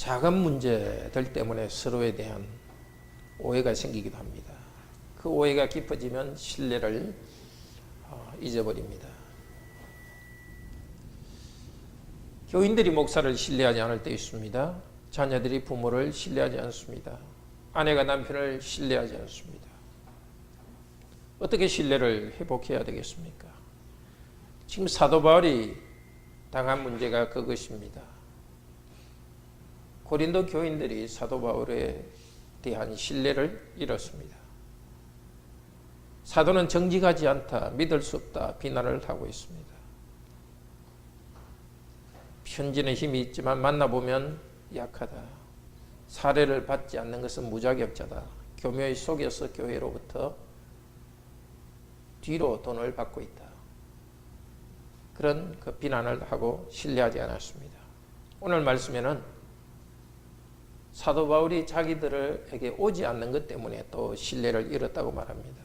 작은 문제들 때문에 서로에 대한 오해가 생기기도 합니다. 그 오해가 깊어지면 신뢰를 잊어버립니다. 교인들이 목사를 신뢰하지 않을 때 있습니다. 자녀들이 부모를 신뢰하지 않습니다. 아내가 남편을 신뢰하지 않습니다. 어떻게 신뢰를 회복해야 되겠습니까? 지금 사도 바울이 당한 문제가 그것입니다. 고린도 교인들이 사도 바울에 대한 신뢰를 잃었습니다. 사도는 정직하지 않다, 믿을 수 없다 비난을 하고 있습니다. 편지는 힘이 있지만 만나보면 약하다. 사례를 받지 않는 것은 무자격자다. 교묘히 속여서 교회로부터 뒤로 돈을 받고 있다. 그런 그 비난을 하고 신뢰하지 않았습니다. 오늘 말씀에는 사도 바울이 자기들에게 오지 않는 것 때문에 또 신뢰를 잃었다고 말합니다.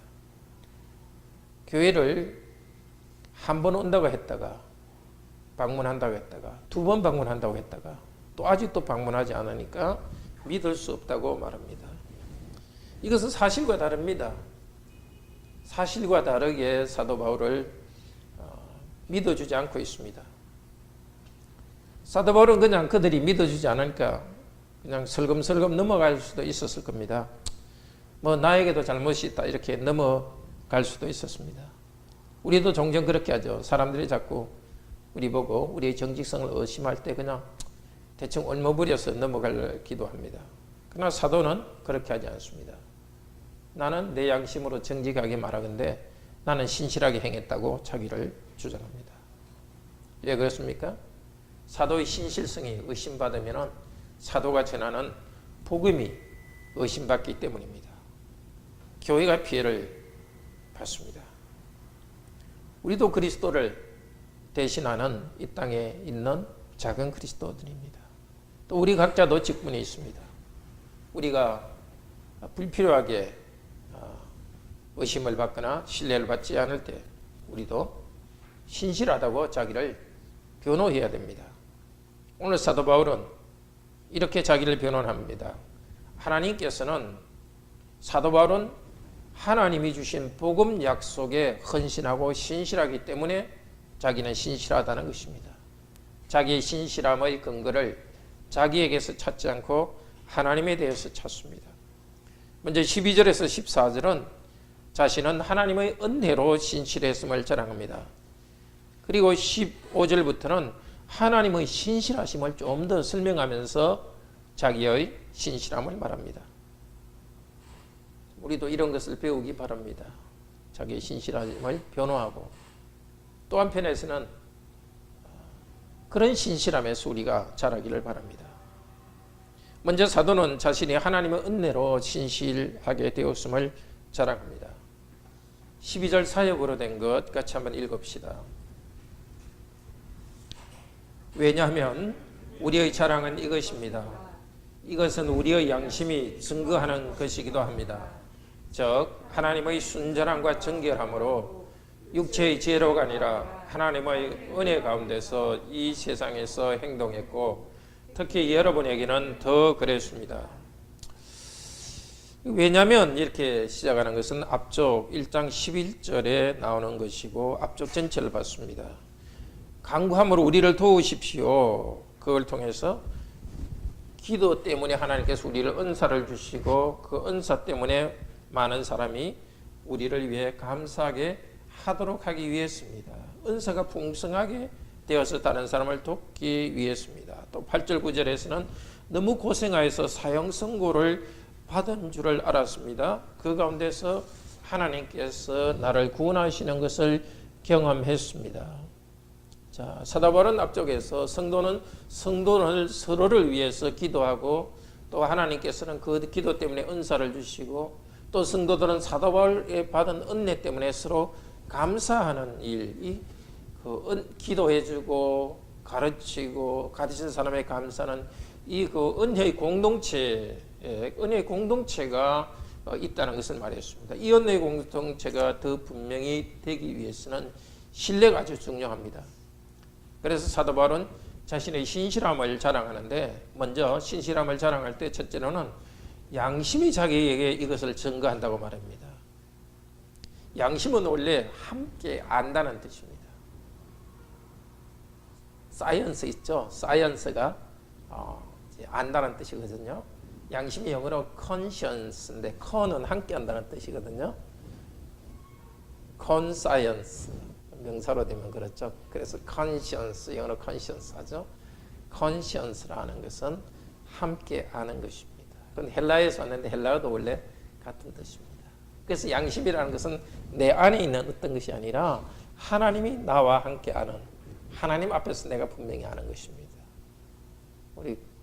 교회를 한 번 온다고 했다가 방문한다고 했다가 두 번 방문한다고 했다가 또 아직도 방문하지 않으니까 믿을 수 없다고 말합니다. 이것은 사실과 다릅니다. 사실과 다르게 사도 바울을 믿어주지 않고 있습니다. 사도 바울은 그냥 그들이 믿어주지 않으니까 그냥 슬금슬금 넘어갈 수도 있었을 겁니다. 뭐 나에게도 잘못이 있다 이렇게 넘어갈 수도 있었습니다. 우리도 종종 그렇게 하죠. 사람들이 자꾸 우리 보고 우리의 정직성을 의심할 때 그냥 대충 얼머무려서 넘어가기도 합니다. 그러나 사도는 그렇게 하지 않습니다. 나는 내 양심으로 정직하게 말하건대 나는 신실하게 행했다고 자기를 주장합니다. 왜 그렇습니까? 사도의 신실성이 의심받으면 사도가 전하는 복음이 의심받기 때문입니다. 교회가 피해를 받습니다. 우리도 그리스도를 대신하는 이 땅에 있는 작은 그리스도들입니다. 또 우리 각자도 직분이 있습니다. 우리가 불필요하게 의심을 받거나 신뢰를 받지 않을 때 우리도 신실하다고 자기를 변호해야 됩니다. 오늘 사도 바울은 이렇게 자기를 변호합니다. 하나님께서는 사도 바울은 하나님이 주신 복음 약속에 헌신하고 신실하기 때문에 자기는 신실하다는 것입니다. 자기의 신실함의 근거를 자기에게서 찾지 않고 하나님에 대해서 찾습니다. 먼저 12절에서 14절은 자신은 하나님의 은혜로 신실했음을 자랑합니다. 그리고 15절부터는 하나님의 신실하심을 좀 더 설명하면서 자기의 신실함을 말합니다. 우리도 이런 것을 배우기 바랍니다. 자기의 신실함을 변호하고 또 한편에서는 그런 신실함에서 우리가 자라기를 바랍니다. 먼저 사도는 자신이 하나님의 은혜로 신실하게 되었음을 자랑합니다. 12절 사역으로 된 것 같이 한번 읽읍시다. 왜냐하면 우리의 자랑은 이것입니다. 이것은 우리의 양심이 증거하는 것이기도 합니다. 즉 하나님의 순전함과 정결함으로 육체의 지혜로가 아니라 하나님의 은혜 가운데서 이 세상에서 행동했고 특히 여러분에게는 더 그랬습니다. 왜냐하면 이렇게 시작하는 것은 앞쪽 1장 11절에 나오는 것이고 앞쪽 전체를 봤습니다. 간구함으로 우리를 도우십시오. 그걸 통해서 기도 때문에 하나님께서 우리를 은사를 주시고 그 은사 때문에 많은 사람이 우리를 위해 감사하게 하도록 하기 위해서입니다. 은사가 풍성하게 되어서 다른 사람을 돕기 위해서입니다. 또 8절 9절에서는 너무 고생하여서 사형 선고를 받은 줄을 알았습니다. 그 가운데서 하나님께서 나를 구원하시는 것을 경험했습니다. 자, 사도 바울은 앞쪽에서 성도는 서로를 위해서 기도하고 또 하나님께서는 그 기도 때문에 은사를 주시고 또 성도들은 사도 바울에 받은 은혜 때문에 서로 감사하는 일, 기도해주고 가르치고 가르친 사람의 감사는 이 그 은혜의 공동체가 있다는 것을 말했습니다. 이 은혜의 공동체가 더 분명히 되기 위해서는 신뢰가 아주 중요합니다. 그래서 사도 바울은 자신의 신실함을 자랑하는데, 먼저 신실함을 자랑할 때 첫째로는 양심이 자기에게 이것을 증거한다고 말합니다. 양심은 원래 함께 안다는 뜻입니다. 사이언스 있죠? 사이언스가 안다는 뜻이거든요. 양심이 영어로 conscience인데 con은 함께 한다는 뜻이거든요. conscience 명사로 되면 그렇죠. 그래서 conscience, 영어로 conscience 하죠. conscience라는 것은 함께 아는 것입니다. 그건 헬라에서 왔는데 헬라어도 원래 같은 뜻입니다. 그래서 양심이라는 것은 내 안에 있는 어떤 것이 아니라 하나님이 나와 함께 아는, 하나님 앞에서 내가 분명히 아는 것입니다.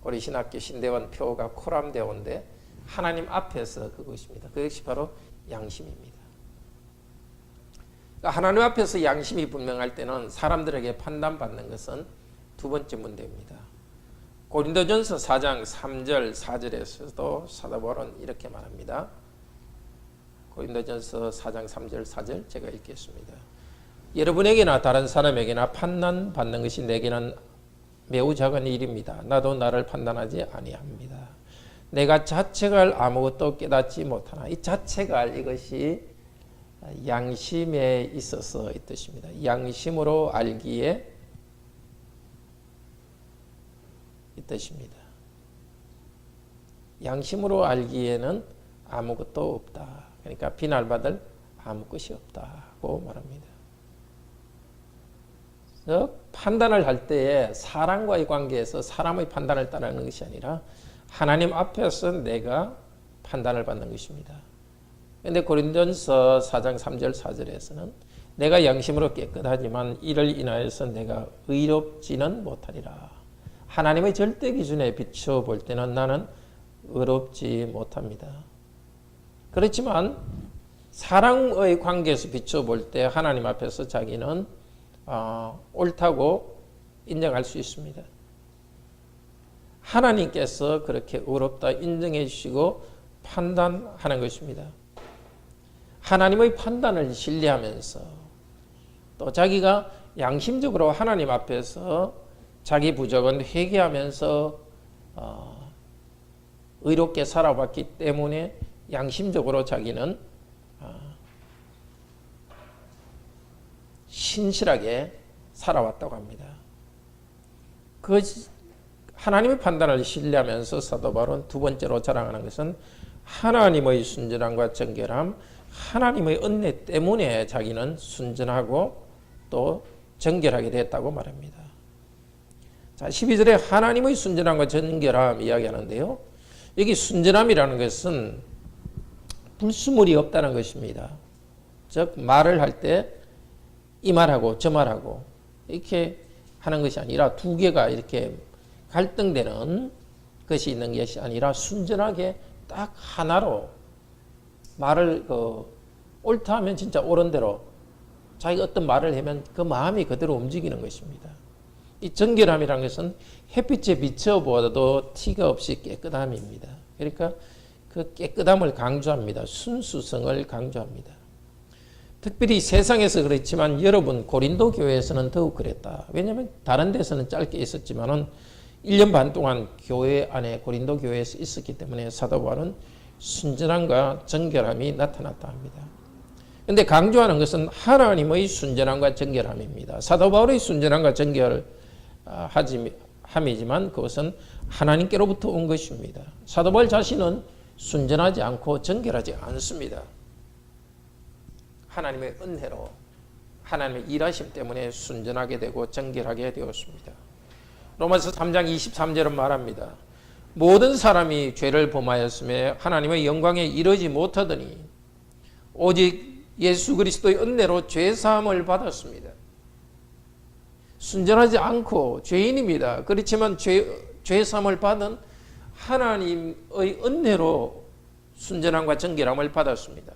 우리 신학교 신대원 표가 코람데오인데 하나님 앞에서 그것입니다. 그것이 바로 양심입니다. 그러니까 하나님 앞에서 양심이 분명할 때는 사람들에게 판단받는 것은 두 번째 문제입니다. 고린도전서 4장 3절 4절에서도 사도 바울은 이렇게 말합니다. 고린도전서 4장 3절 4절 제가 읽겠습니다. 여러분에게나 다른 사람에게나 판단받는 것이 내게는 매우 작은 일입니다. 나도 나를 판단하지 아니합니다. 내가 자책할 아무것도 깨닫지 못하나, 이 자책할 이것이 양심에 있어서 이 뜻입니다. 양심으로 알기에 이 뜻입니다. 양심으로 알기에는 아무것도 없다. 그러니까 비난받을 아무 것이 없다고 말합니다. 그래서 판단을 할 때에 사람과의 관계에서 사람의 판단을 따르는 것이 아니라 하나님 앞에서 내가 판단을 받는 것입니다. 그런데 고린도전서 4장 3절 4절에서는 내가 양심으로 깨끗하지만 이를 인하여서 내가 의롭지는 못하리라. 하나님의 절대 기준에 비춰볼 때는 나는 의롭지 못합니다. 그렇지만 사랑의 관계에서 비춰볼 때 하나님 앞에서 자기는 옳다고 인정할 수 있습니다. 하나님께서 그렇게 의롭다 인정해 주시고 판단하는 것입니다. 하나님의 판단을 신뢰하면서 또 자기가 양심적으로 하나님 앞에서 자기 부족은 회개하면서 의롭게 살아왔기 때문에 양심적으로 자기는 신실하게 살아왔다고 합니다. 그 하나님의 판단을 신뢰하면서 사도 바울은 두 번째로 자랑하는 것은 하나님의 순전함과 정결함, 하나님의 은혜 때문에 자기는 순전하고 또 정결하게 됐다고 말합니다. 자, 12절에 하나님의 순전함과 정결함 이야기하는데요. 여기 순전함이라는 것은 불순물이 없다는 것입니다. 즉 말을 할 때 이 말하고 저 말하고 이렇게 하는 것이 아니라 두 개가 이렇게 갈등되는 것이 있는 것이 아니라 순전하게 딱 하나로 말을 옳다 하면 진짜 옳은 대로 자기가 어떤 말을 하면 그 마음이 그대로 움직이는 것입니다. 이 정결함이라는 것은 햇빛에 비춰보아도 티가 없이 깨끗함입니다. 그러니까 그 깨끗함을 강조합니다. 순수성을 강조합니다. 특별히 세상에서 그렇지만 여러분 고린도 교회에서는 더욱 그랬다. 왜냐하면 다른 데서는 짧게 있었지만은 1년 반 동안 교회 안에 고린도 교회에서 있었기 때문에 사도 바울은 순전함과 정결함이 나타났다 합니다. 그런데 강조하는 것은 하나님의 순전함과 정결함입니다. 사도 바울의 순전함과 정결함이지만 그것은 하나님께로부터 온 것입니다. 사도 바울 자신은 순전하지 않고 정결하지 않습니다. 하나님의 은혜로 하나님의 일하심 때문에 순전하게 되고 정결하게 되었습니다. 로마서 3장 23절은 말합니다. 모든 사람이 죄를 범하였음에 하나님의 영광에 이르지 못하더니 오직 예수 그리스도의 은혜로 죄사함을 받았습니다. 순전하지 않고 죄인입니다. 그렇지만 죄사함을 받은 하나님의 은혜로 순전함과 정결함을 받았습니다.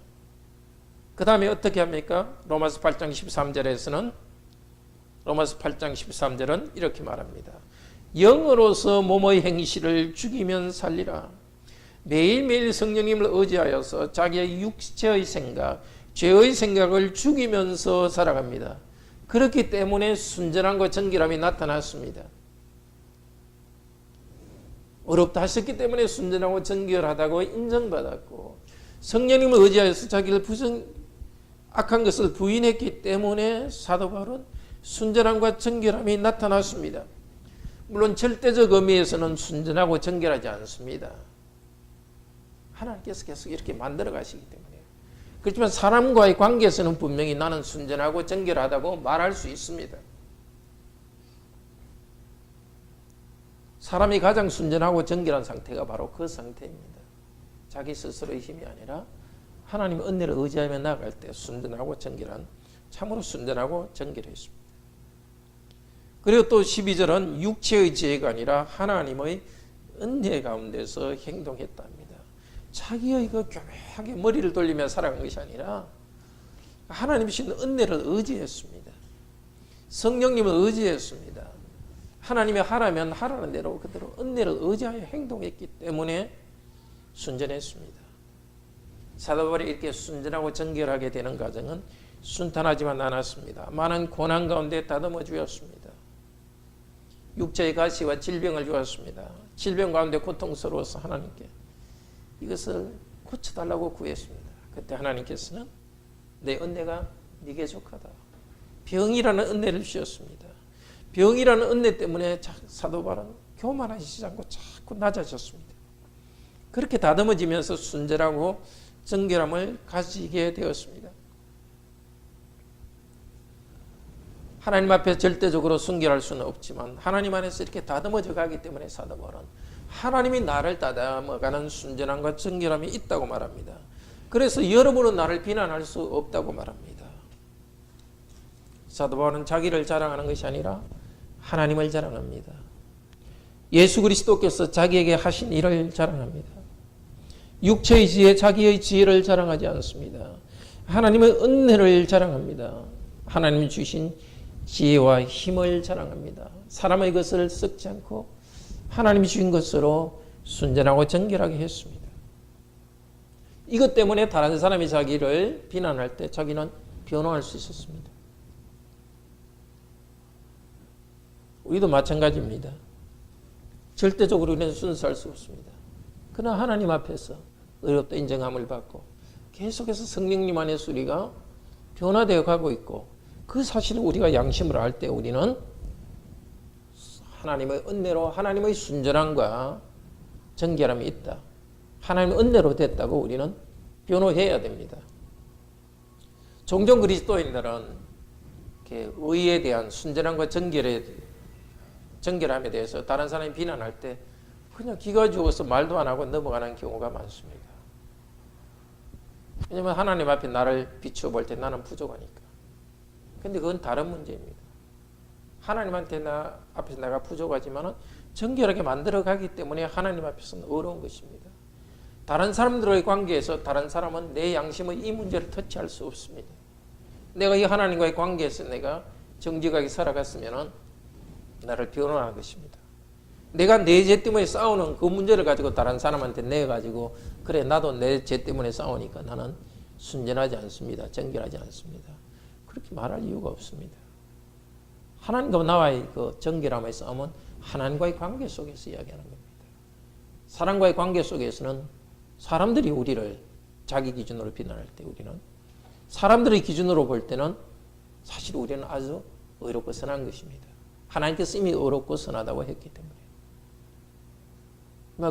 그 다음에 어떻게 합니까? 로마서 8장 13절은 이렇게 말합니다. 영으로서 몸의 행실을 죽이면 살리라. 매일매일 성령님을 의지하여서 자기의 육체의 생각, 죄의 생각을 죽이면서 살아갑니다. 그렇기 때문에 순전함과 정결함이 나타났습니다. 어렵다 하셨기 때문에 순전하고 정결하다고 인정받았고, 성령님을 의지하여서 자기를 악한 것을 부인했기 때문에 사도 바울은 순전함과 정결함이 나타났습니다. 물론 절대적 의미에서는 순전하고 정결하지 않습니다. 하나님께서 계속 이렇게 만들어 가시기 때문에. 그렇지만 사람과의 관계에서는 분명히 나는 순전하고 정결하다고 말할 수 있습니다. 사람이 가장 순전하고 정결한 상태가 바로 그 상태입니다. 자기 스스로의 힘이 아니라 하나님의 은혜를 의지하며 나아갈 때 순전하고 정결한, 참으로 순전하고 정결했습니다. 그리고 또 12절은 육체의 지혜가 아니라 하나님의 은혜 가운데서 행동했답니다. 자기의 그 교묘하게 머리를 돌리며 살아간 것이 아니라 하나님이 주신 은혜를 의지했습니다. 성령님을 의지했습니다. 하나님이 하라면 하라는 대로 그대로 은혜를 의지하여 행동했기 때문에 순전했습니다. 사도 바울이 이렇게 순전하고 정결하게 되는 과정은 순탄하지만 않았습니다. 많은 고난 가운데 다듬어 주었습니다. 육체의 가시와 질병을 주었습니다. 질병 가운데 고통스러워서 하나님께 이것을 고쳐달라고 구했습니다. 그때 하나님께서는 내 은혜가 네게 족하다. 병이라는 은혜를 주셨습니다. 병이라는 은혜 때문에 사도 바울은 교만하시지 않고 자꾸 낮아졌습니다. 그렇게 다듬어지면서 순전하고 정결함을 가지게 되었습니다. 하나님 앞에 절대적으로 순결할 수는 없지만 하나님 안에서 이렇게 다듬어져 가기 때문에 사도 바울은 하나님이 나를 다듬어가는 순전함과 정결함이 있다고 말합니다. 그래서 여러분은 나를 비난할 수 없다고 말합니다. 사도 바울은 자기를 자랑하는 것이 아니라 하나님을 자랑합니다. 예수 그리스도께서 자기에게 하신 일을 자랑합니다. 육체의 지혜, 자기의 지혜를 자랑하지 않습니다. 하나님의 은혜를 자랑합니다. 하나님이 주신 지혜와 힘을 자랑합니다. 사람의 것을 썩지 않고 하나님이 주신 것으로 순전하고 정결하게 했습니다. 이것 때문에 다른 사람이 자기를 비난할 때 자기는 변호할 수 있었습니다. 우리도 마찬가지입니다. 절대적으로 우리는 순수할 수 없습니다. 그러나 하나님 앞에서 의롭다 인정함을 받고 계속해서 성령님 안에서 우리가 변화되어 가고 있고 그 사실을 우리가 양심으로 알 때 우리는 하나님의 은혜로 하나님의 순전함과 정결함이 있다. 하나님의 은혜로 됐다고 우리는 변호해야 됩니다. 종종 그리스도인들은 의에 대한 순전함과 정결함에 대해서 다른 사람이 비난할 때 그냥 기가 죽어서 말도 안 하고 넘어가는 경우가 많습니다. 왜냐하면 하나님 앞에 나를 비추어 볼 때 나는 부족하니까. 근데 그건 다른 문제입니다. 하나님한테 앞에서 내가 부족하지만 정결하게 만들어가기 때문에 하나님 앞에서는 어려운 것입니다. 다른 사람들의 관계에서 다른 사람은 내 양심의 이 문제를 터치할 수 없습니다. 내가 이 하나님과의 관계에서 내가 정직하게 살아갔으면 나를 변호하는 것입니다. 내가 내 죄 때문에 싸우는 그 문제를 가지고 다른 사람한테 내가지고 그래 나도 내 죄 때문에 싸우니까 나는 순전하지 않습니다. 정결하지 않습니다. 그렇게 말할 이유가 없습니다. 하나님과 나와의 그 정결함의 싸움은 하나님과의 관계 속에서 이야기하는 겁니다. 사람과의 관계 속에서는 사람들이 우리를 자기 기준으로 비난할 때 우리는 사람들의 기준으로 볼 때는 사실 우리는 아주 의롭고 선한 것입니다. 하나님께서 이미 의롭고 선하다고 했기 때문에.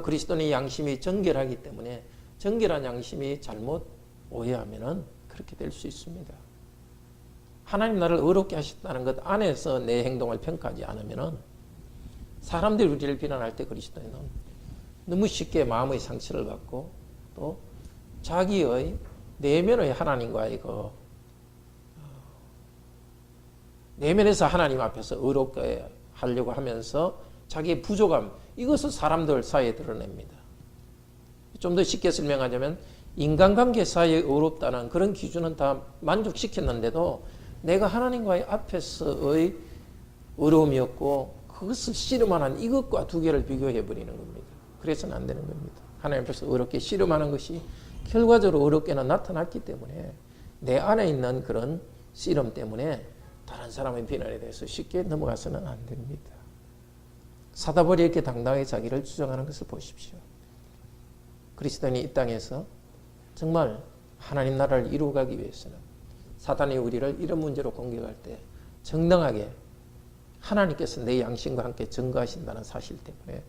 그리스도인의 양심이 정결하기 때문에 정결한 양심이 잘못 오해하면 그렇게 될 수 있습니다. 하나님 나를 의롭게 하셨다는 것 안에서 내 행동을 평가하지 않으면 사람들이 우리를 비난할 때 그리스도인은 너무 쉽게 마음의 상처를 받고 또 자기의 내면의 하나님과의 내면에서 하나님 앞에서 의롭게 하려고 하면서 자기의 부족함 이것을 사람들 사이에 드러냅니다. 좀 더 쉽게 설명하자면 인간관계 사이에 의롭다는 그런 기준은 다 만족시켰는데도 내가 하나님과의 앞에서의 어려움이었고 그것을 씨름하는 이것과 두 개를 비교해 버리는 겁니다. 그래서는 안 되는 겁니다. 하나님 앞에서 어렵게 씨름하는 것이 결과적으로 어렵게는 나타났기 때문에 내 안에 있는 그런 씨름 때문에 다른 사람의 비난에 대해서 쉽게 넘어가서는 안 됩니다. 사도 바울이 이렇게 당당하게 자기를 주장하는 것을 보십시오. 그리스도인이 이 땅에서 정말 하나님 나라를 이루어가기 위해서는 사단이 우리를 이런 문제로 공격할 때 정당하게 하나님께서 내 양심과 함께 증거하신다는 사실 때문에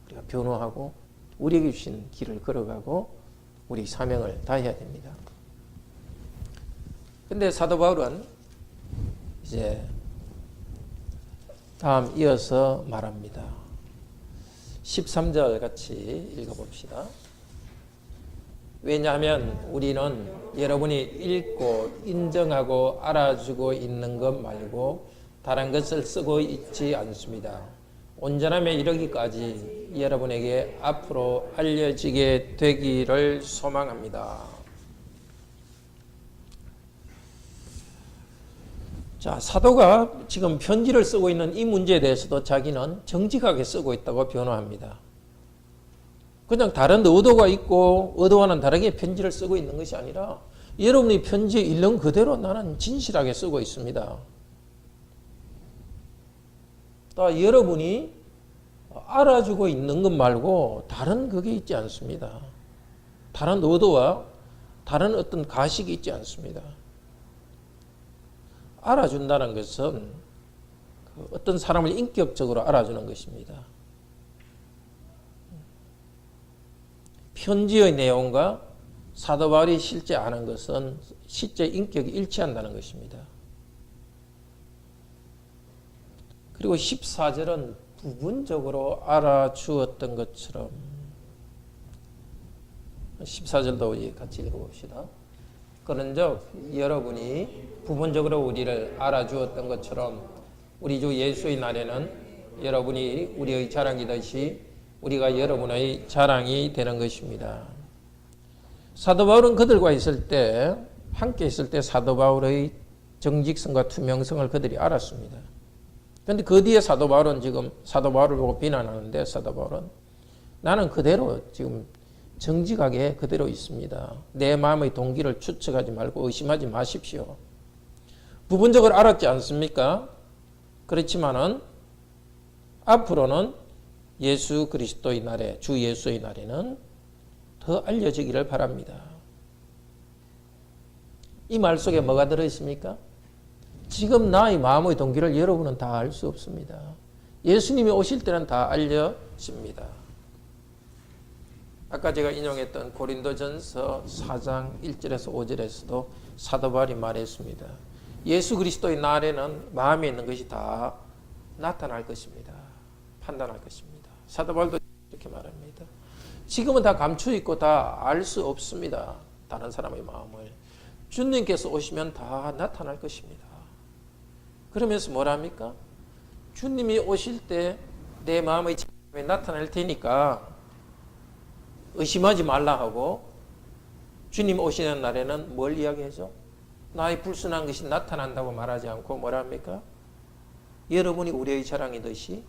우리가 변호하고 우리에게 주신 길을 걸어가고 우리 사명을 다해야 됩니다. 근데 사도 바울은 이제 다음 이어서 말합니다. 13절 같이 읽어봅시다. 왜냐하면 우리는 여러분이 읽고 인정하고 알아주고 있는 것 말고 다른 것을 쓰고 있지 않습니다. 온전함에 이르기까지 여러분에게 앞으로 알려지게 되기를 소망합니다. 자, 사도가 지금 편지를 쓰고 있는 이 문제에 대해서도 자기는 정직하게 쓰고 있다고 변호합니다. 그냥 다른 의도가 있고 의도와는 다르게 편지를 쓰고 있는 것이 아니라 여러분이 편지에 일른 그대로 나는 진실하게 쓰고 있습니다. 또 여러분이 알아주고 있는 것 말고 다른 그게 있지 않습니다. 다른 의도와 다른 어떤 가식이 있지 않습니다. 알아준다는 것은 어떤 사람을 인격적으로 알아주는 것입니다. 편지의 내용과 사도 바울이 실제 아는 것은 실제 인격이 일치한다는 것입니다. 그리고 14절은 부분적으로 알아주었던 것처럼 14절도 우리 같이 읽어봅시다. 그런즉 여러분이 부분적으로 우리를 알아주었던 것처럼 우리 주 예수의 날에는 여러분이 우리의 자랑이듯이 우리가 여러분의 자랑이 되는 것입니다. 사도 바울은 그들과 있을 때 함께 있을 때 사도 바울의 정직성과 투명성을 그들이 알았습니다. 그런데 그 뒤에 사도 바울은 지금 사도 바울을 보고 비난하는데 사도 바울은 나는 그대로 지금 정직하게 그대로 있습니다. 내 마음의 동기를 추측하지 말고 의심하지 마십시오. 부분적으로 알았지 않습니까? 그렇지만은 앞으로는 예수 그리스도의 날에 주 예수의 날에는 더 알려지기를 바랍니다. 이 말 속에 뭐가 들어있습니까? 지금 나의 마음의 동기를 여러분은 다 알 수 없습니다. 예수님이 오실 때는 다 알려집니다. 아까 제가 인용했던 고린도전서 4장 1절에서 5절에서도 사도 바울이 말했습니다. 예수 그리스도의 날에는 마음에 있는 것이 다 나타날 것입니다. 판단할 것입니다. 사도 바울도 이렇게 말합니다. 지금은 다 감추어 있고 다 알 수 없습니다. 다른 사람의 마음을. 주님께서 오시면 다 나타날 것입니다. 그러면서 뭐랍니까? 주님이 오실 때 내 마음의 참이 나타날 테니까 의심하지 말라 하고 주님 오시는 날에는 뭘 이야기하죠? 나의 불순한 것이 나타난다고 말하지 않고 뭐랍니까? 여러분이 우리의 자랑이듯이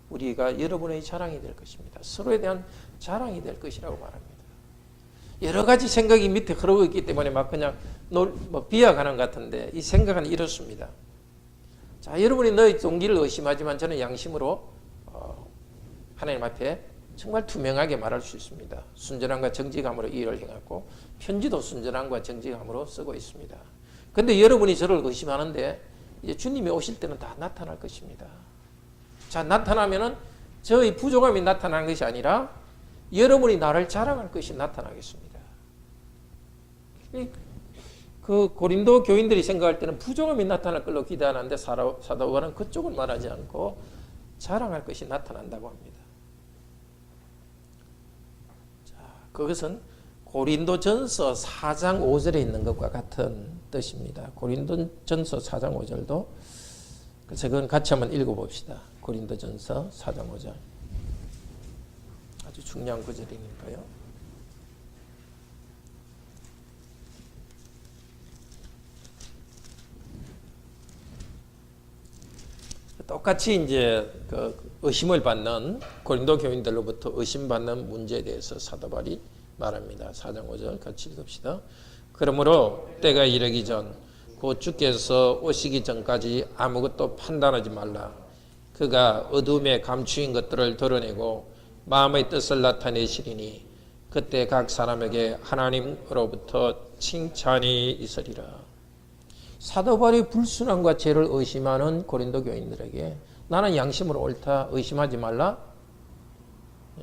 우리가 여러분의 자랑이 될 것입니다. 서로에 대한 자랑이 될 것이라고 말합니다. 여러 가지 생각이 밑에 흐르고 있기 때문에 막 그냥 비약하는 것 같은데 이 생각은 이렇습니다. 자, 여러분이 너의 동기를 의심하지만 저는 양심으로 하나님 앞에 정말 투명하게 말할 수 있습니다. 순전함과 정직함으로 이 일을 행하고 편지도 순전함과 정직함으로 쓰고 있습니다. 그런데 여러분이 저를 의심하는데 이제 주님이 오실 때는 다 나타날 것입니다. 자, 나타나면은 저의 부족함이 나타나는 것이 아니라 여러분이 나를 자랑할 것이 나타나겠습니다. 그 고린도 교인들이 생각할 때는 부족함이 나타날 걸로 기대하는데 사도 바울은 그쪽은 말하지 않고 자랑할 것이 나타난다고 합니다. 자, 그것은 고린도전서 4장 5절에 있는 것과 같은 뜻입니다. 고린도전서 4장 5절도 그래서 그건 같이 한번 읽어봅시다. 고린도전서 4장 5절 아주 중요한 구절이니까요. 똑같이 이제 그 의심을 받는 고린도 교인들로부터 의심받는 문제에 대해서 사도 바울이 말합니다. 4장 5절 같이 읽읍시다. 그러므로 때가 이르기 전 곧 주께서 오시기 전까지 아무것도 판단하지 말라. 그가 어둠에 감추인 것들을 드러내고 마음의 뜻을 나타내시리니 그때 각 사람에게 하나님으로부터 칭찬이 있으리라. 사도 바울이 불순함과 죄를 의심하는 고린도 교인들에게 나는 양심으로 옳다 의심하지 말라.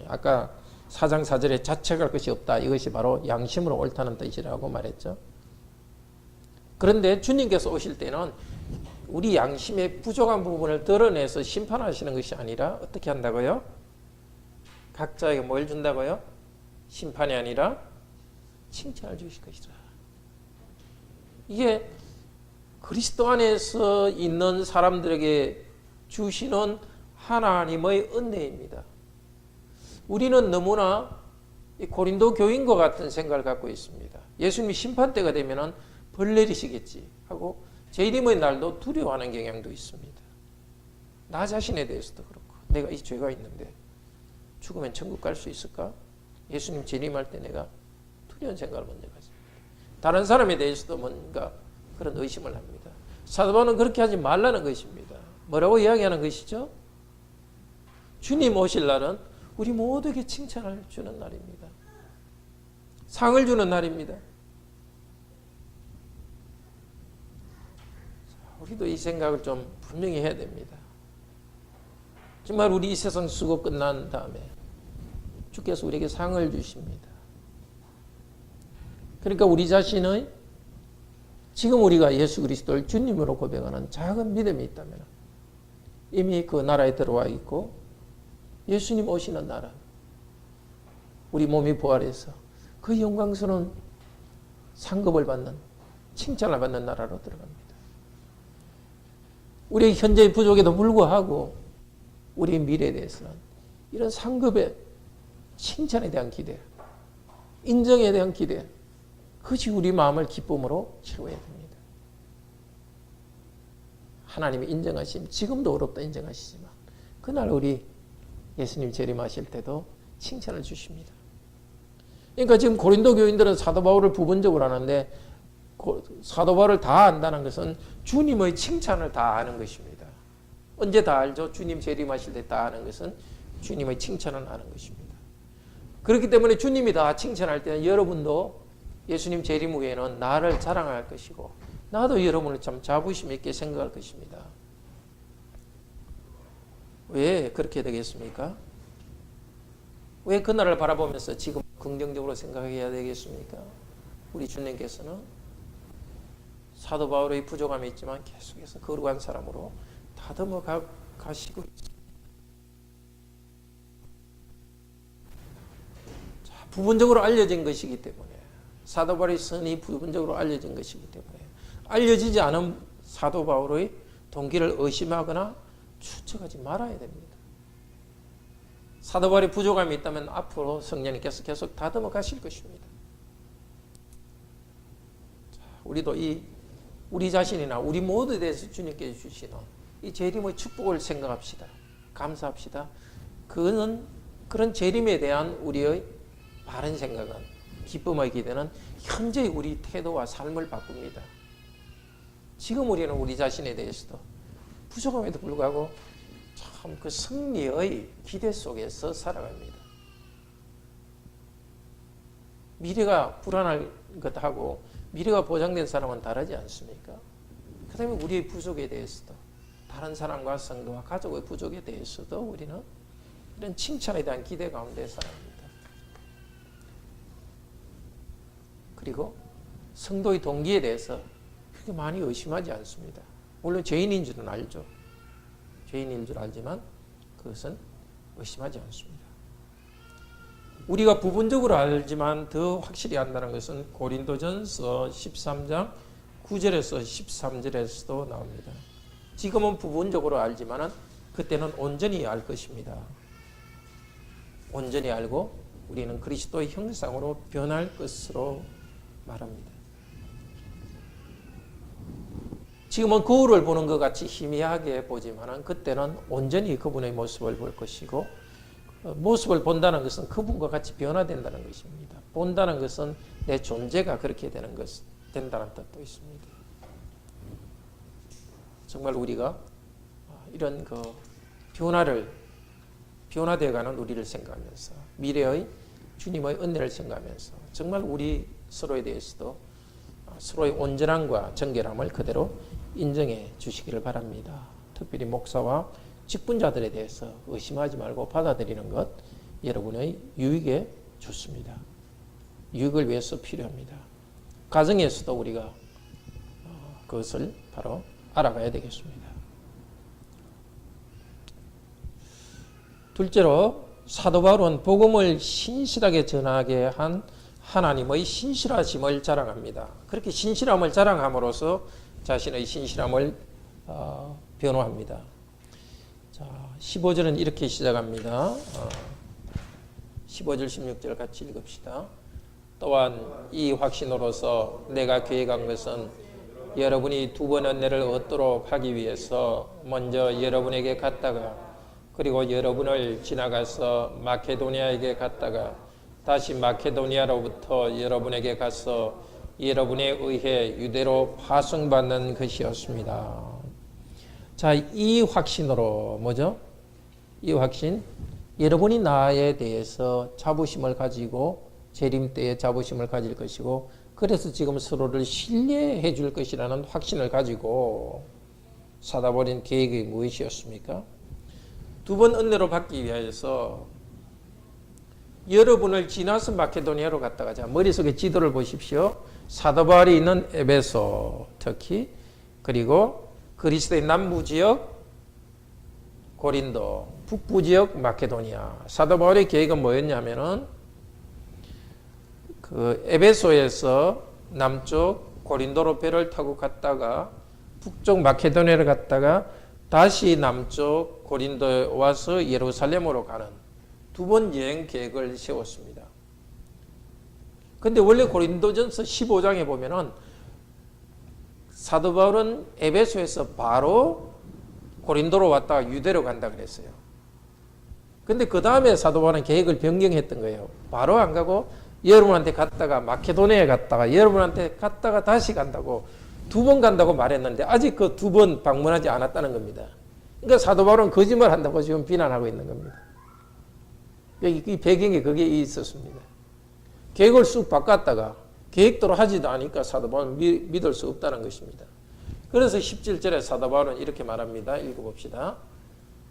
아까 4장 4절에 자책할 것이 없다. 이것이 바로 양심으로 옳다는 뜻이라고 말했죠. 그런데 주님께서 오실 때는 우리 양심의 부족한 부분을 드러내서 심판하시는 것이 아니라 어떻게 한다고요? 각자에게 뭘 준다고요? 심판이 아니라 칭찬을 주실 것이다. 이게 그리스도 안에서 있는 사람들에게 주시는 하나님의 은혜입니다. 우리는 너무나 고린도 교인과 같은 생각을 갖고 있습니다. 예수님이 심판 때가 되면 벌 내리시겠지 하고 재림의 날도 두려워하는 경향도 있습니다. 나 자신에 대해서도 그렇고 내가 이 죄가 있는데 죽으면 천국 갈 수 있을까? 예수님 재림할 때 내가 두려운 생각을 먼저 가집니다. 다른 사람에 대해서도 뭔가 그런 의심을 합니다. 사도 바울은 그렇게 하지 말라는 것입니다. 뭐라고 이야기하는 것이죠? 주님 오실 날은 우리 모두에게 칭찬을 주는 날입니다. 상을 주는 날입니다. 우리도 이 생각을 좀 분명히 해야 됩니다. 정말 우리 이 세상 수고 끝난 다음에 주께서 우리에게 상을 주십니다. 그러니까 우리 자신의 지금 우리가 예수 그리스도를 주님으로 고백하는 작은 믿음이 있다면 이미 그 나라에 들어와 있고 예수님 오시는 나라, 우리 몸이 부활해서 그 영광스러운 상급을 받는, 칭찬을 받는 나라로 들어갑니다. 우리의 현재의 부족에도 불구하고 우리의 미래에 대해서는 이런 상급의 칭찬에 대한 기대, 인정에 대한 기대, 그것이 우리 마음을 기쁨으로 채워야 됩니다. 하나님이 인정하심, 지금도 어렵다 인정하시지만 그날 우리 예수님 재림하실 때도 칭찬을 주십니다. 그러니까 지금 고린도 교인들은 사도 바울을 부분적으로 하는데 사도 바울을 다 안다는 것은 주님의 칭찬을 다 아는 것입니다. 언제 다 알죠? 주님 재림하실 때 다 아는 것은 주님의 칭찬을 아는 것입니다. 그렇기 때문에 주님이 다 칭찬할 때는 여러분도 예수님 재림 후에는 나를 자랑할 것이고 나도 여러분을 참 자부심 있게 생각할 것입니다. 왜 그렇게 되겠습니까? 왜 그날을 바라보면서 지금 긍정적으로 생각해야 되겠습니까? 우리 주님께서는 사도 바울의 부족함이 있지만 계속해서 거룩한 사람으로 다듬어 가시고 있습니다. 자, 부분적으로 알려진 것이기 때문에 사도 바울의 선이 부분적으로 알려진 것이기 때문에 알려지지 않은 사도 바울의 동기를 의심하거나 추측하지 말아야 됩니다. 사도 바울의 부족함이 있다면 앞으로 성령님께서 계속 다듬어 가실 것입니다. 자, 우리도 우리 자신이나 우리 모두에 대해서 주님께 주시는 이 재림의 축복을 생각합시다. 감사합시다. 그런 재림에 대한 우리의 바른 생각은, 기쁨의 기대는 현재의 우리 태도와 삶을 바꿉니다. 지금 우리는 우리 자신에 대해서도 부족함에도 불구하고 참 그 승리의 기대 속에서 살아갑니다. 미래가 불안할 것하고 미래가 보장된 사람은 다르지 않습니까? 그 다음에 우리의 부족에 대해서도 다른 사람과 성도와 가족의 부족에 대해서도 우리는 이런 칭찬에 대한 기대 가운데 살아갑니다. 그리고 성도의 동기에 대해서 그렇게 많이 의심하지 않습니다. 물론 죄인인 줄은 알죠. 죄인인 줄 알지만 그것은 의심하지 않습니다. 우리가 부분적으로 알지만 더 확실히 안다는 것은 고린도전서 13장 9절에서 13절에서도 나옵니다. 지금은 부분적으로 알지만 그때는 온전히 알 것입니다. 온전히 알고 우리는 그리스도의 형상으로 변할 것으로 말합니다. 지금은 거울을 보는 것 같이 희미하게 보지만 그때는 온전히 그분의 모습을 볼 것이고 모습을 본다는 것은 그분과 같이 변화된다는 것입니다. 본다는 것은 내 존재가 그렇게 된다는 뜻도 있습니다. 정말 우리가 이런 변화되어가는 우리를 생각하면서 미래의 주님의 은혜를 생각하면서 정말 우리 서로에 대해서도 서로의 온전함과 정결함을 그대로 인정해 주시기를 바랍니다. 특별히 목사와 직분자들에 대해서 의심하지 말고 받아들이는 것 여러분의 유익에 좋습니다. 유익을 위해서 필요합니다. 가정에서도 우리가 그것을 바로 알아가야 되겠습니다. 둘째로 사도 바울은 복음을 신실하게 전하게 한 하나님의 신실하심을 자랑합니다. 그렇게 신실함을 자랑함으로써 자신의 신실함을 변호합니다. 자, 15절은 이렇게 시작합니다. 15절 16절 같이 읽읍시다. 또한 이 확신으로서 내가 계획한 것은 여러분이 두 번 은혜를 얻도록 하기 위해서 먼저 여러분에게 갔다가 그리고 여러분을 지나가서 마케도니아에게 갔다가 다시 마케도니아로부터 여러분에게 가서 여러분에 의해 유대로 파송받는 것이었습니다. 자, 이 확신으로 뭐죠? 이 확신, 여러분이 나에 대해서 자부심을 가지고 재림 때에 자부심을 가질 것이고 그래서 지금 서로를 신뢰해 줄 것이라는 확신을 가지고 사다 버린 계획이 무엇이었습니까? 두 번 은혜로 받기 위해서 여러분을 지나서 마케도니아로 갔다가 자 머릿속에 지도를 보십시오. 사도 바울이 있는 에베소 특히 그리고 그리스도의 남부 지역 고린도 북부 지역 마케도니아 사도 바울의 계획은 뭐였냐면은 그 에베소에서 남쪽 고린도로 배를 타고 갔다가 북쪽 마케도니아를 갔다가 다시 남쪽 고린도에 와서 예루살렘으로 가는 두 번 여행 계획을 세웠습니다. 근데 원래 고린도전서 15장에 보면은 사도 바울은 에베소에서 바로 고린도로 왔다가 유대로 간다 그랬어요. 근데 그 다음에 사도 바울은 계획을 변경했던 거예요. 바로 안 가고 여러분한테 갔다가 마케도니아에 갔다가 여러분한테 갔다가 다시 간다고 두 번 간다고 말했는데 아직 그 두 번 방문하지 않았다는 겁니다. 그러니까 사도 바울은 거짓말 한다고 지금 비난하고 있는 겁니다. 이 배경에 그게 있었습니다. 계획을 쑥 바꿨다가 계획대로 하지도 않으니까 사도 바울은 믿을 수 없다는 것입니다. 그래서 17절에 사도 바울은 이렇게 말합니다. 읽어봅시다.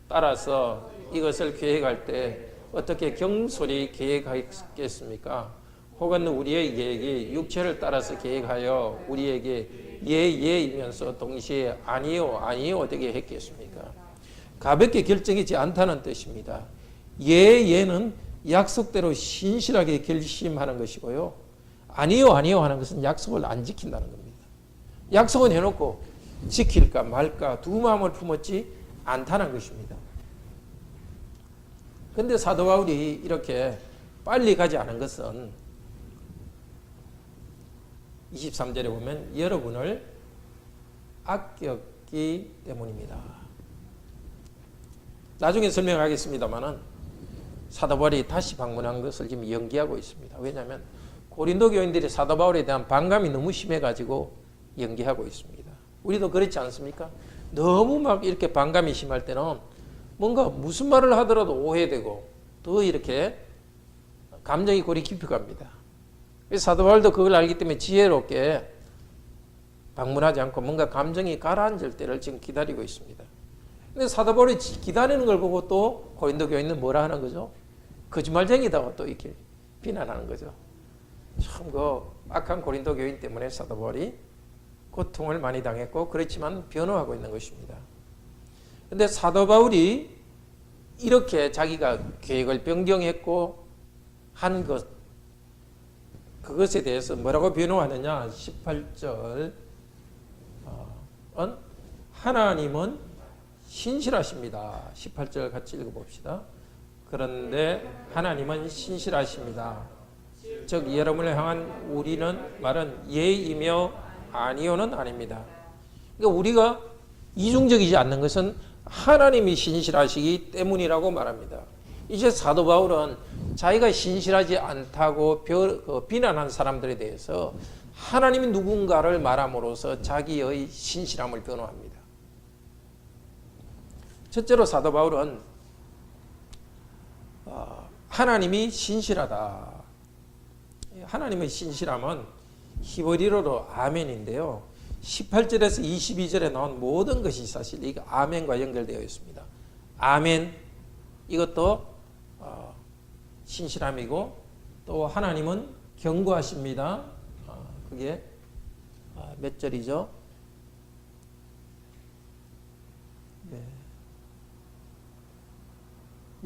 따라서 이것을 계획할 때 어떻게 경솔히 계획하겠습니까? 혹은 우리의 계획이 육체를 따라서 계획하여 우리에게 예이면서 동시에 아니요 되게 했겠습니까? 가볍게 결정이지 않다는 뜻입니다. 예는 약속대로 신실하게 결심하는 것이고요. 아니요 하는 것은 약속을 안 지킨다는 겁니다. 약속은 해놓고 지킬까 말까 두 마음을 품었지 않다는 것입니다. 그런데 사도 바울이 이렇게 빨리 가지 않은 것은 23절에 보면 여러분을 아꼈기 때문입니다. 나중에 설명하겠습니다만은 사도 바울이 다시 방문한 것을 지금 연기하고 있습니다. 왜냐하면 고린도 교인들이 사도 바울에 대한 반감이 너무 심해가지고 연기하고 있습니다. 우리도 그렇지 않습니까? 너무 막 이렇게 반감이 심할 때는 뭔가 무슨 말을 하더라도 오해되고 더 이렇게 감정이 골이 깊어갑니다. 그래서 사도 바울도 그걸 알기 때문에 지혜롭게 방문하지 않고 뭔가 감정이 가라앉을 때를 지금 기다리고 있습니다. 근데 사도 바울이 기다리는 걸 보고 또 고린도 교인은 뭐라 하는 거죠? 거짓말쟁이다고 또 이렇게 비난하는 거죠. 참 그 악한 고린도 교인 때문에 사도 바울이 고통을 많이 당했고 그렇지만 변호하고 있는 것입니다. 근데 사도 바울이 이렇게 자기가 계획을 변경했고 한 것 그것에 대해서 뭐라고 변호하느냐 18절 하나님은 신실하십니다. 18절 같이 읽어봅시다. 그런데 하나님은 신실하십니다. 즉 여러분을 향한 우리는 말은 예이며 아니요는 아닙니다. 그러니까 우리가 이중적이지 않는 것은 하나님이 신실하시기 때문이라고 말합니다. 이제 사도 바울은 자기가 신실하지 않다고 비난한 사람들에 대해서 하나님이 누군가를 말함으로써 자기의 신실함을 변호합니다. 첫째로 사도 바울은 하나님이 신실하다. 하나님의 신실함은 히브리어로 아멘인데요. 18절에서 22절에 나온 모든 것이 사실 이 아멘과 연결되어 있습니다. 아멘, 이것도 신실함이고, 또 하나님은 경고하십니다. 그게 몇 절이죠? 네.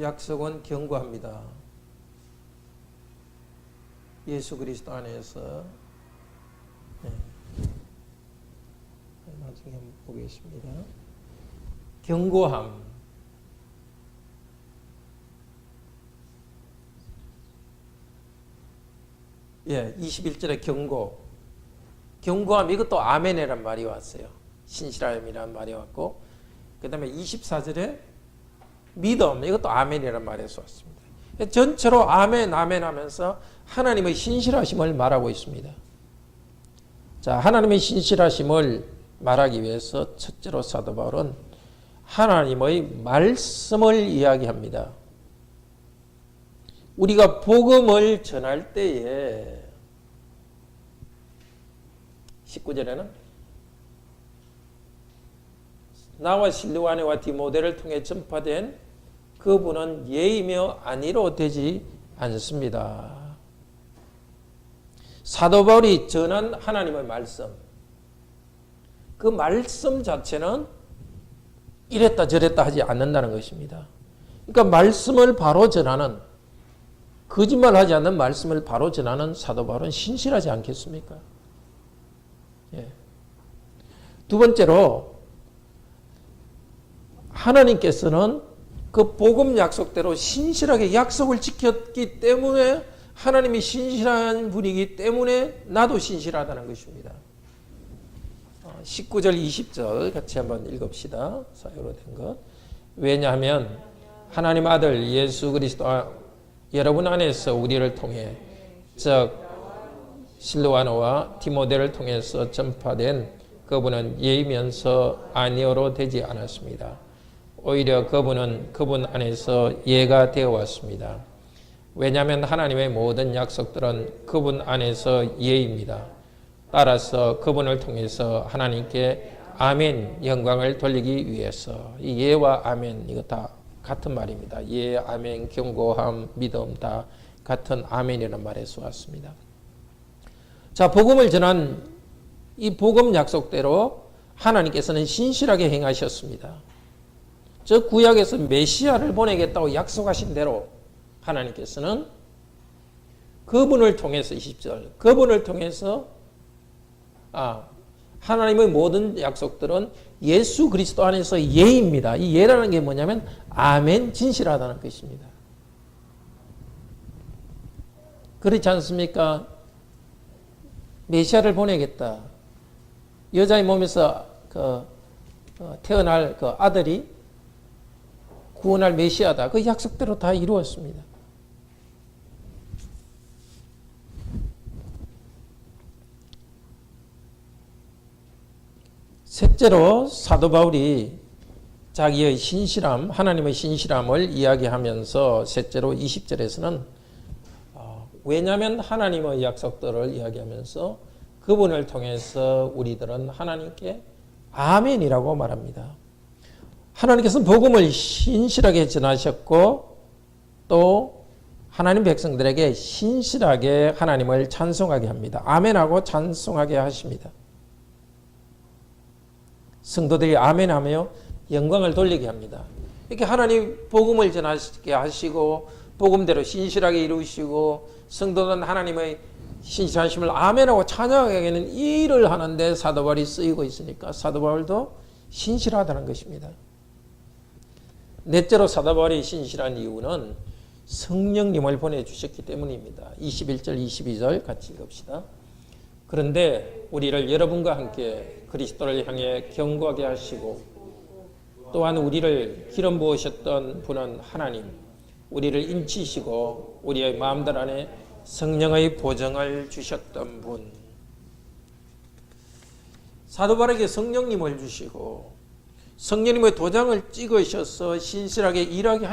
약속은 경고합니다. 예수 그리스도 안에서. 네. 나중에 한번 보겠습니다. 경고함. 예, 21절에 경고. 경고함, 이것도 아멘이란 말이 왔어요. 신실함이란 말이 왔고, 그 다음에 24절에 믿음, 이것도 아멘이란 말에서 왔습니다. 전체로 아멘, 아멘 하면서 하나님의 신실하심을 말하고 있습니다. 자, 하나님의 신실하심을 말하기 위해서 첫째로 사도 바울은 하나님의 말씀을 이야기합니다. 우리가 복음을 전할 때에 19절에는 나와 실루아네와 디모데를 통해 전파된 그분은 예이며 아니로 되지 않습니다. 사도 바울이 전한 하나님의 말씀, 그 말씀 자체는 이랬다 저랬다 하지 않는다는 것입니다. 그러니까 말씀을 바로 전하는, 거짓말하지 않는 말씀을 바로 전하는 사도 바울은 신실하지 않겠습니까? 예. 두 번째로 하나님께서는 그 복음 약속대로 신실하게 약속을 지켰기 때문에, 하나님이 신실한 분이기 때문에 나도 신실하다는 것입니다. 19절 20절 같이 한번 읽읍시다. 사유로 된 것. 왜냐하면 하나님 아들 예수 그리스도 여러분 안에서 우리를 통해, 즉 실루아노와 디모데를 통해서 전파된 그분은 예이면서 아니어로 되지 않았습니다. 오히려 그분은 그분 안에서 예가 되어 왔습니다. 왜냐하면 하나님의 모든 약속들은 그분 안에서 예입니다. 따라서 그분을 통해서 하나님께 아멘 영광을 돌리기 위해서, 이 예와 아멘 이거 다 같은 말입니다. 예, 아멘, 경고함, 믿음 다 같은 아멘이라는 말에서 왔습니다. 자, 복음을 전한 이 복음 약속대로 하나님께서는 신실하게 행하셨습니다. 저 구약에서 메시아를 보내겠다고 약속하신 대로 하나님께서는 그분을 통해서 20절, 그분을 통해서 하나님의 모든 약속들은 예수 그리스도 안에서 예입니다. 이 예라는 게 뭐냐면 아멘, 진실하다는 것입니다. 그렇지 않습니까? 메시아를 보내겠다. 여자의 몸에서 태어날 그 아들이 구원할 메시아다. 그 약속대로 다 이루었습니다. 셋째로 사도 바울이 자기의 신실함, 하나님의 신실함을 이야기하면서 셋째로 20절에서는 왜냐하면 하나님의 약속들을 이야기하면서 그분을 통해서 우리들은 하나님께 아멘이라고 말합니다. 하나님께서는 복음을 신실하게 전하셨고 또 하나님 백성들에게 신실하게 하나님을 찬송하게 합니다. 아멘하고 찬송하게 하십니다. 성도들이 아멘하며 영광을 돌리게 합니다. 이렇게 하나님 복음을 전하게 하시고 복음대로 신실하게 이루시고 성도는 하나님의 신실하심을 아멘하고 찬양하게 하는 이 일을 하는데 사도 바울이 쓰이고 있으니까 사도 바울도 신실하다는 것입니다. 넷째로 사도 바울이 신실한 이유는 성령님을 보내주셨기 때문입니다. 21절 22절 같이 읽읍시다. 그런데 우리를 여러분과 함께 그리스도를 향해 경고하게 하시고 또한 우리를 기름 부으셨던 분은 하나님, 우리를 인치시고 우리의 마음들 안에 성령의 보정을 주셨던 분. 사도 바울에게 성령님을 주시고 성령님의 도장을 찍으셔서 신실하게 일하게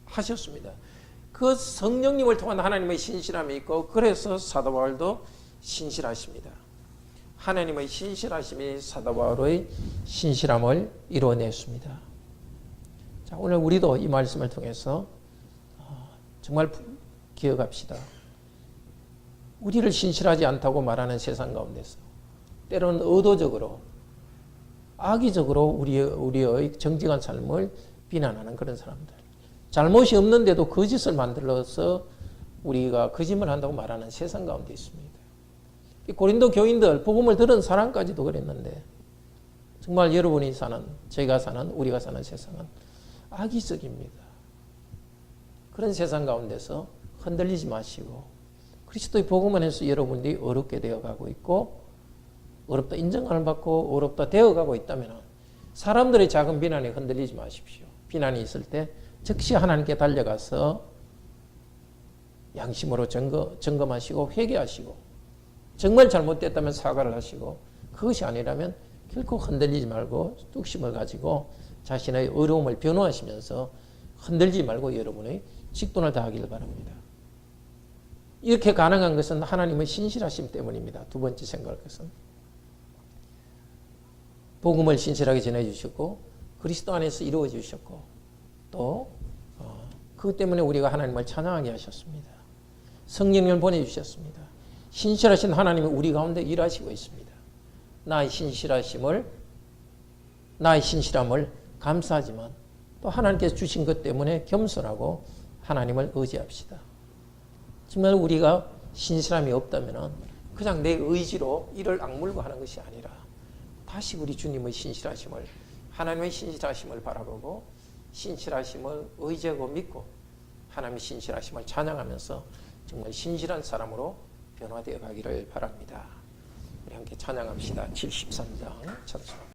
하셨습니다. 그 성령님을 통한 하나님의 신실함이 있고 그래서 사도 바울도 신실하십니다. 하나님의 신실하심이 사도 바울의 신실함을 이루어냈습니다. 자, 오늘 우리도 이 말씀을 통해서 정말 기억합시다. 우리를 신실하지 않다고 말하는 세상 가운데서 때로는 의도적으로 악의적으로 우리의 정직한 삶을 비난하는 그런 사람들, 잘못이 없는데도 거짓을 만들어서 우리가 거짓말 한다고 말하는 세상 가운데 있습니다. 이 고린도 교인들 복음을 들은 사람까지도 그랬는데 정말 여러분이 사는, 저희가 사는, 우리가 사는 세상은 악의적입니다. 그런 세상 가운데서 흔들리지 마시고 그리스도의 복음 안에서 여러분들이 어렵게 되어가고 있고 어렵다 인정을 받고 어렵다 되어가고 있다면 사람들의 작은 비난에 흔들리지 마십시오. 비난이 있을 때 즉시 하나님께 달려가서 양심으로 점검하시고 회개하시고 정말 잘못됐다면 사과를 하시고 그것이 아니라면 결코 흔들리지 말고 뚝심을 가지고 자신의 어려움을 변호하시면서 흔들리지 말고 여러분의 직분을 다하기를 바랍니다. 이렇게 가능한 것은 하나님의 신실하심 때문입니다. 두 번째 생각할 것은 복음을 신실하게 전해주셨고 그리스도 안에서 이루어 주셨고 또 그것 때문에 우리가 하나님을 찬양하게 하셨습니다. 성령님을 보내주셨습니다. 신실하신 하나님이 우리 가운데 일하시고 있습니다. 나의 신실함을 감사하지만 또 하나님께서 주신 것 때문에 겸손하고 하나님을 의지합시다. 정말 우리가 신실함이 없다면 그냥 내 의지로 이를 악물고 하는 것이 아니라 다시 우리 주님의 신실하심을, 하나님의 신실하심을 바라보고 신실하심을 의지하고 믿고 하나님의 신실하심을 찬양하면서 정말 신실한 사람으로 변화되어 가기를 바랍니다. 우리 함께 찬양합시다. 73장 찬송.